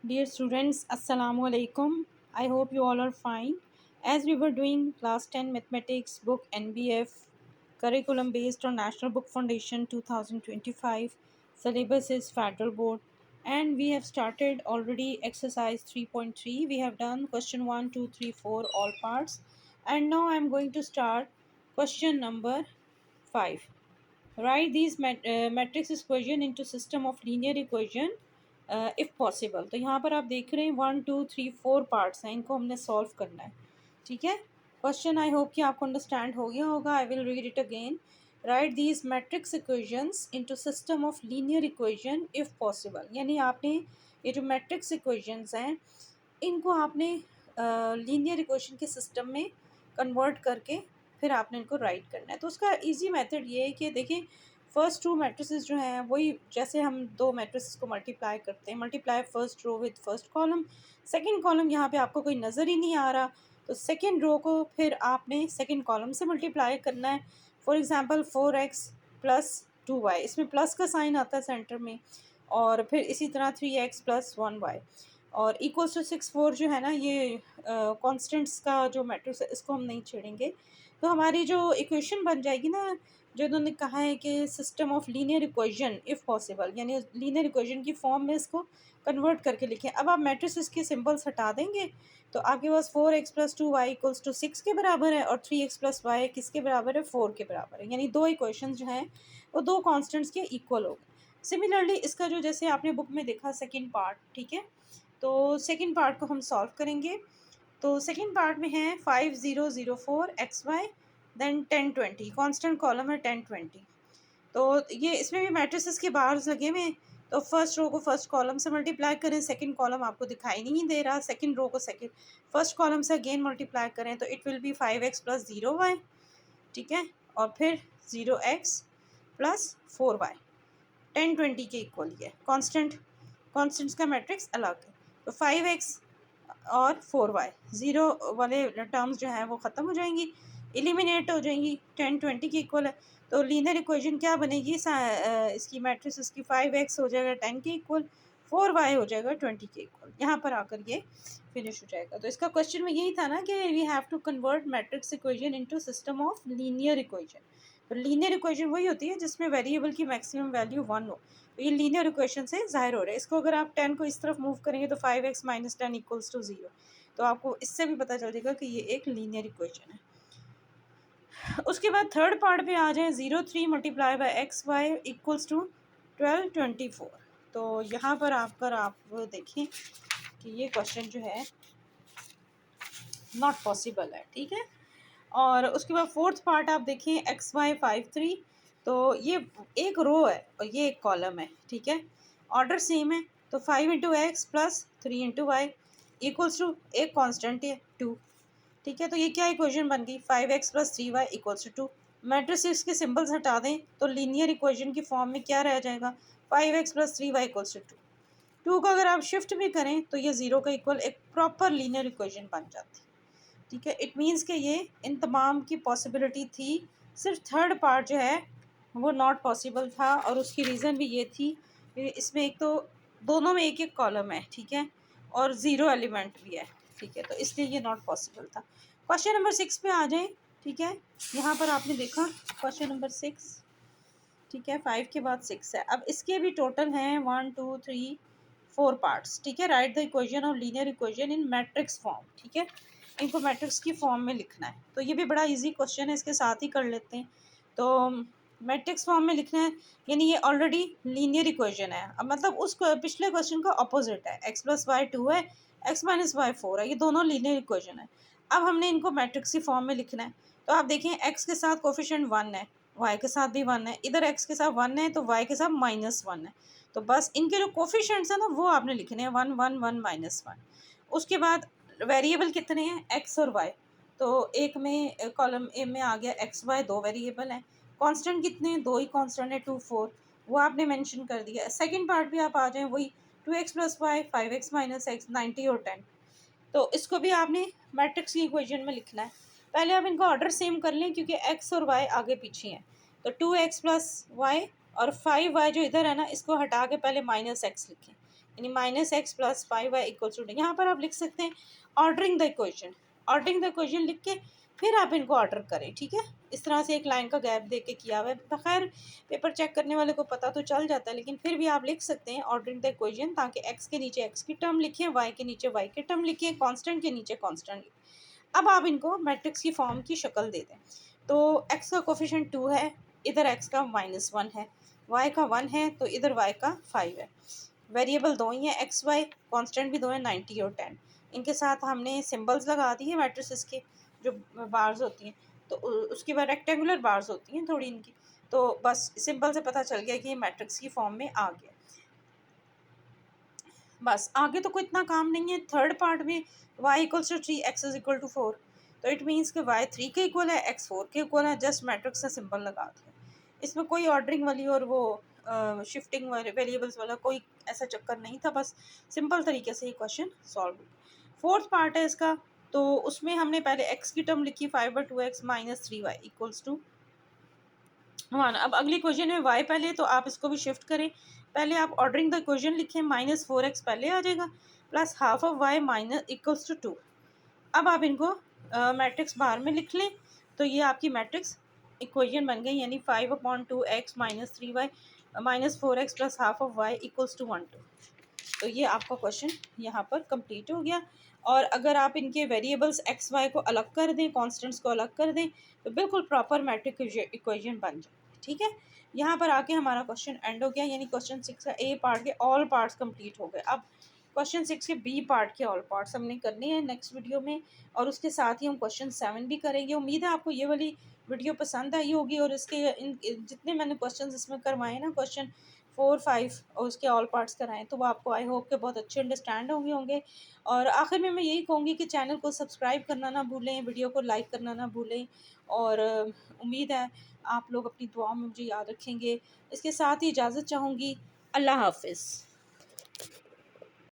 Dear students, Assalamu alaikum. I hope you all are fine. As we were doing class 10 mathematics book NBF curriculum based on National Book Foundation 2025, syllabus is Federal Board, and we have started already exercise 3.3. We have done question 1, 2, 3, 4 all parts, and now I am going to start question number 5. Write these matrix equation into system of linear equation if possible. तो यहाँ पर आप देख रहे हैं 1 2 3 4 parts हैं, इनको हमने सॉल्व करना है। ठीक है, क्वेश्चन आई होप कि आपको अंडरस्टैंड हो गया होगा। I will read it again. Right these matrix equations into system of linear equation if possible. यानी आपने ये जो मैट्रिक्स इक्वेशंस हैं इनको आपने लीनियर इक्वेशन के सिस्टम में कन्वर्ट करके फिर आपने इनको राइट करना है। तो उसका इजी मेथड ये है कि देखिए, फर्स्ट टू मैट्रिसेस जो हैं वही, जैसे हम दो मैट्रिसेस को मल्टीप्लाई करते हैं, multiply first row with first column. Second column यहाँ पे आपको कोई नज़र ही नहीं आ रहा, तो सेकंड रो को फिर आपने सेकंड कॉलम से मल्टीप्लाई करना है। For example 4x plus 2y, इसमें प्लस का साइन आता है सेंटर में, और फिर इसी तरह 3x प्लस 1y, और इक्वल्स टू 6 4 जो है ना, ये कॉन्स्टेंट्स का जो मैट्रिक्स है इसको हम नहीं छेड़ेंगे। तो हमारी जो इक्वेशन बन जाएगी ना, जो उन्होंने कहा है कि system of linear equation if possible, यानी लीनियर इक्वेशन की फॉर्म में इसको कन्वर्ट करके लिखें। अब आप मैट्रिक्स के सिंबल्स हटा देंगे तो आपके पास 4x plus 2y equals to 6 के बराबर है, और 3x प्लस वाई किसके बराबर है, 4 के बराबर है। यानी दो इक्वेशन जो हैं वो दो कॉन्स्टेंट्स के इक्वल हो गए। सिमिलरली इसका जो, जैसे आपने बुक में देखा सेकेंड पार्ट, ठीक है, तो सेकेंड पार्ट को हम सॉल्व करेंगे। तो सेकेंड पार्ट में है 5 0 0 4 XY, देन 10 20, कांस्टेंट कॉलम है 10 20। तो ये इसमें भी मैट्रिसेस के बाहर लगे हुए हैं, तो फर्स्ट रो को फर्स्ट कॉलम से मल्टीप्लाई करें, सेकंड कॉलम आपको दिखाई नहीं दे रहा, सेकंड रो को सेकंड फर्स्ट कॉलम से अगेन मल्टीप्लाई करें तो it will be 5x plus 0y। ठीक है, और फिर 0x प्लस 4y 10 20 के इक्वल ही है। कॉन्स्टेंट्स का मैट्रिक्स अलग है, तो 5x और 4y, ज़ीरो वाले टर्म्स जो हैं वो ख़त्म हो जाएंगी, एलिमिनेट हो जाएंगी, 10 20 की इक्वल है। तो लीनियर इक्वेशन क्या बनेगी, इसकी मैट्रिक्स इसकी 5x हो जाएगा 10 के इक्वल, 4y हो जाएगा 20 के इक्वल। यहाँ पर आकर ये फिनिश हो जाएगा। तो इसका क्वेश्चन में यही था ना कि we have to convert matrix equation into system of linear equation. तो लीनियर इक्वेशन वही होती है जिसमें वेरिएबल की मैक्सिमम वैल्यू 1 हो। तो ये लीनियर इक्वेशन से ज़ाहिर हो रहा है। इसको अगर आप 10 को इस तरफ मूव करेंगे तो 5x माइनस 10 इक्वल्स टू 0। तो आपको इससे भी पता चल जाएगा कि ये एक लीनियर इक्वेशन है। उसके बाद थर्ड पार्ट पे आ जाए, 0 3 multiply by x y equals to 12 24। तो यहाँ पर आप देखें कि ये क्वेश्चन जो है नॉट पॉसिबल है। ठीक है, और उसके बाद फोर्थ पार्ट आप देखें, एक्स वाई 5 3। तो ये एक रो है और ये एक कॉलम है। ठीक है, ऑर्डर सेम है, तो 5 into x plus 3 into y equals to एक कॉन्स्टेंट है 2। ठीक है, तो ये क्या इक्वेशन बन गई, 5x plus 3y equals to 2। Matrices के सिंबल्स हटा दें तो लीनियर इक्वेशन की फॉर्म में क्या रह जाएगा, 5x plus 3y equals to 2। 2 को अगर आप शिफ्ट भी करें तो ये 0 का इक्वल एक प्रॉपर लीनियर इक्वेशन बन जाती है। ठीक है, इट मीन्स कि ये इन तमाम की पॉसिबिलिटी थी, सिर्फ थर्ड पार्ट जो है वो नॉट पॉसिबल था, और उसकी रीज़न भी ये थी कि इसमें एक तो दोनों में एक एक कॉलम है, ठीक है, और ज़ीरो एलिमेंट भी है। ठीक है, तो इसलिए ये नॉट पॉसिबल था। क्वेश्चन नंबर 6 पे आ जाए। ठीक है, यहाँ पर आपने देखा क्वेश्चन नंबर 6। ठीक है, 5 के बाद 6 है। अब इसके भी टोटल हैं 1 2 3 4 पार्ट्स। ठीक है, right the equation of linear equation in matrix form. ठीक है, इनको मैट्रिक्स की फॉर्म में लिखना है। तो ये भी बड़ा इजी क्वेश्चन है, इसके साथ ही कर लेते हैं। तो मैट्रिक्स फॉर्म में लिखना है, यानी ये ऑलरेडी लीनियर इक्वेशन है। अब मतलब उस पिछले क्वेश्चन का अपोजिट है, x प्लस वाई 2 है, x माइनस वाई 4 है, ये दोनों लीनियर इक्वेशन है। अब हमने इनको मैट्रिक्स की फॉर्म में लिखना है। तो आप देखें, x के साथ कोफिशिएंट 1 है, y के साथ भी 1 है, इधर x के साथ 1 है तो y के साथ -1 है। तो बस इनके जो कोफिशिएंट्स हैं ना वो आपने लिखने हैं, 1 1 1 -1। उसके बाद वेरिएबल कितने हैं, x और y। तो एक में कॉलम ए में आ गया x y, दो वेरिएबल हैं। कांस्टेंट कितने हैं, दो ही कांस्टेंट है, 2 4, वो आपने मेंशन कर दिया। सेकंड पार्ट भी आप आ जाएं, वही 2x plus Y 5x minus x 90 और 10। तो इसको भी आपने मैट्रिक्स की इक्वेशन में लिखना है। पहले आप इनको ऑर्डर सेम कर लें क्योंकि x और y आगे पीछे हैं। तो 2x प्लस वाई और 5y जो इधर है ना, इसको हटा के पहले -x लिखें। यानी -x + 5y = 2। यहाँ पर आप लिख सकते हैं ordering the equation. Ordering the equation लिख के फिर आप इनको ऑर्डर करें, ठीक है। इस तरह से एक लाइन का गैप दे के किया हुआ है। बखैर पेपर चेक करने वाले को पता तो चल जाता है, लेकिन फिर भी आप लिख सकते हैं ऑर्डरिंग द इक्वेशन, ताकि x के नीचे x की टर्म लिखें, y के नीचे y की टर्म लिखें, कांस्टेंट के नीचे कांस्टेंट लिखें। अब आप इनको मैट्रिक्स की फॉर्म की शक्ल दे दें। तो x का कोफिशिएंट 2 है, इधर x का -1 है, y का 1 है, तो इधर y का 5 है। वेरिएबल दो ही हैं एक्स वाई, कांस्टेंट भी दो हैं 90 और 10। इनके साथ हमने सिंबल्स लगा दिए मैट्रिसेस के, जो बार्स होती हैं, तो उसके बाद रेक्टेंगुलर बार्स होती हैं थोड़ी इनकी। तो बस सिंबल से पता चल गया कि ये मैट्रिक्स की फॉर्म में आ गया। बस आगे तो कोई इतना काम नहीं है। थर्ड पार्ट में y = 3 x = 4, तो इट मीन्स कि y 3 के इक्वल है, x 4 के इक्वल है। जस्ट मैट्रिक्स का सिंबल लगा दिया। इसमें कोई ऑर्डरिंग वाली और वो शिफ्टिंग वाले वेरिएबल्स वाला कोई ऐसा चक्कर नहीं था, बस सिंपल तरीके से ये क्वेश्चन सॉल्व हुआ। फोर्थ पार्ट है इसका, तो उसमें हमने पहले x की टर्म लिखी 5/2x - 3y = 1। अब अगली क्वेश्चन में y पहले, तो आप इसको भी शिफ्ट करें। पहले आप ऑर्डरिंग द इक्वेशन लिखें, -4x पहले आ जाएगा, प्लस हाफ ऑफ y - 2। अब आप इनको मैट्रिक्स बाहर में लिख लें, तो ये आपकी मैट्रिक्स इक्वेशन बन गई, यानी 5/2x - 3y -4x plus half of y = 1 2। तो ये आपका क्वेश्चन यहाँ पर कंप्लीट हो गया। और अगर आप इनके वेरिएबल्स एक्स वाई को अलग कर दें, कॉन्स्टेंट्स को अलग कर दें, तो बिल्कुल प्रॉपर मैट्रिक इक्वेशन बन जाए, ठीक है। यहाँ पर आके हमारा क्वेश्चन एंड हो गया, यानी क्वेश्चन 6 का ए पार्ट के ऑल पार्ट्स कंप्लीट हो गए। अब क्वेश्चन 6 के बी पार्ट के ऑल पार्ट्स हमने करने हैं नेक्स्ट वीडियो में, और उसके साथ ही हम क्वेश्चन 7 भी करेंगे। उम्मीद है आपको ये वाली वीडियो पसंद आई होगी, और इसके जितने मैंने क्वेश्चन इसमें करवाए ना, क्वेश्चन 4 5 और उसके ऑल पार्ट्स कराएं, तो वो आपको आई होप के बहुत अच्छे अंडरस्टैंड होंगे। और आखिर में मैं यही कहूँगी कि चैनल को सब्सक्राइब करना ना भूलें, वीडियो को लाइक करना ना भूलें, और उम्मीद है आप लोग अपनी दुआ में मुझे याद रखेंगे। इसके साथ ही इजाज़त चाहूँगी। अल्लाह हाफिज़।